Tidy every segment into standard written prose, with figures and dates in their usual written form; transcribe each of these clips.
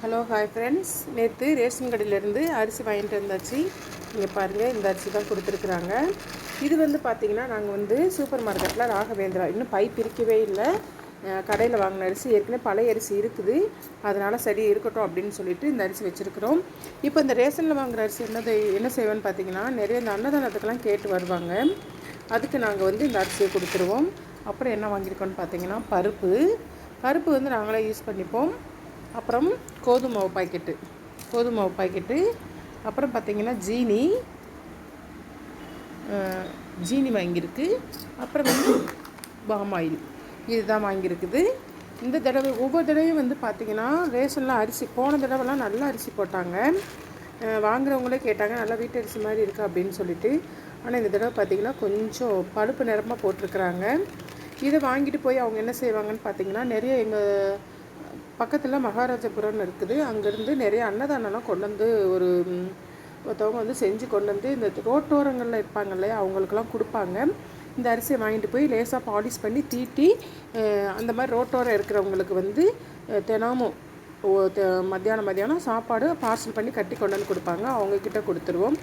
Hello hi friends, நேற்று ration கடையிலேருந்து அரிசி வாங்கிட்டு வந்தாச்சு. இங்கே பாருங்கள், இந்த அரிசி தான் கொடுத்துருக்குறாங்க. இது பார்த்திங்கன்னா நாங்கள் சூப்பர் மார்க்கெட்டில் ராகவேந்திரா இன்னும் பை பிரிக்கவே இல்லை. கடையில் வாங்கின அரிசி ஏற்கனவே பழைய அரிசி இருக்குது, அதனால் சரி இருக்கட்டும் அப்படின்னு சொல்லிட்டு இந்த அரிசி வச்சுருக்குறோம். இப்போ இந்த ரேஷனில் வாங்குகிற அரிசி என்ன செய்வோன்னு பார்த்திங்கன்னா, நிறைய இந்த அன்னதானத்துக்கெல்லாம் கேட்டு வருவாங்க. அதுக்கு நாங்கள் இந்த அரிசியை கொடுத்துருவோம். அப்புறம் என்ன வாங்கியிருக்கோன்னு பார்த்திங்கன்னா, பருப்பு நாங்களே யூஸ் பண்ணிப்போம். அப்புறம் கோதுமை மாவு பாக்கெட்டு, அப்புறம் பார்த்திங்கன்னா ஜீனி வாங்கியிருக்கு. அப்புறம் பாம் ஆயில் இதுதான் வாங்கியிருக்குது. இந்த தடவை ஒவ்வொரு தடவையும் பார்த்திங்கன்னா ரேஷனில் அரிசி போன தடவைலாம் நல்ல அரிசி போட்டாங்க. வாங்குறவங்களே கேட்டாங்க, நல்லா வீட்டு அரிசி மாதிரி இருக்குது அப்படின்னு சொல்லிட்டு. ஆனால் இந்த தடவை பார்த்திங்கன்னா கொஞ்சம் பழுப்பு நிறமாக போட்டிருக்குறாங்க. இதை வாங்கிட்டு போய் அவங்க என்ன செய்வாங்கன்னு பார்த்திங்கன்னா, நிறைய எங்கள் பக்கத்தில் மகாராஜபுரம்னு இருக்குது, அங்கேருந்து நிறைய அன்னதானம்லாம் கொண்டு ஒருத்தவங்க செஞ்சு கொண்டு இந்த ரோட்டோரங்களில் இருப்பாங்க இல்லையா, அவங்களுக்கெல்லாம் கொடுப்பாங்க. இந்த அரிசியை வாங்கிட்டு போய் லேசாக பாலிஷ் பண்ணி தீட்டி அந்த மாதிரி ரோட்டோரம் இருக்கிறவங்களுக்கு தினமும் மத்தியானம் சாப்பாடு பார்சல் பண்ணி கட்டி கொண்டு கொடுப்பாங்க. அவங்கக்கிட்ட கொடுத்துருவோம்.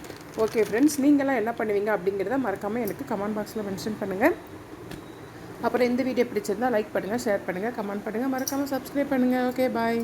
ஓகே ஃப்ரெண்ட்ஸ், நீங்களாம் என்ன பண்ணுவீங்க அப்படிங்கிறத மறக்காமல் எனக்கு கமெண்ட் பாக்ஸில் மென்ஷன் பண்ணுங்கள். அப்புறம் இந்த வீடியோ பிடிச்சிருந்தால் லைக் பண்ணுங்கள், ஷேர் பண்ணுங்கள், கமெண்ட் பண்ணுங்கள், மறக்காமல் சப்ஸ்கிரைப் பண்ணுங்கள். ஓகே, பாய்.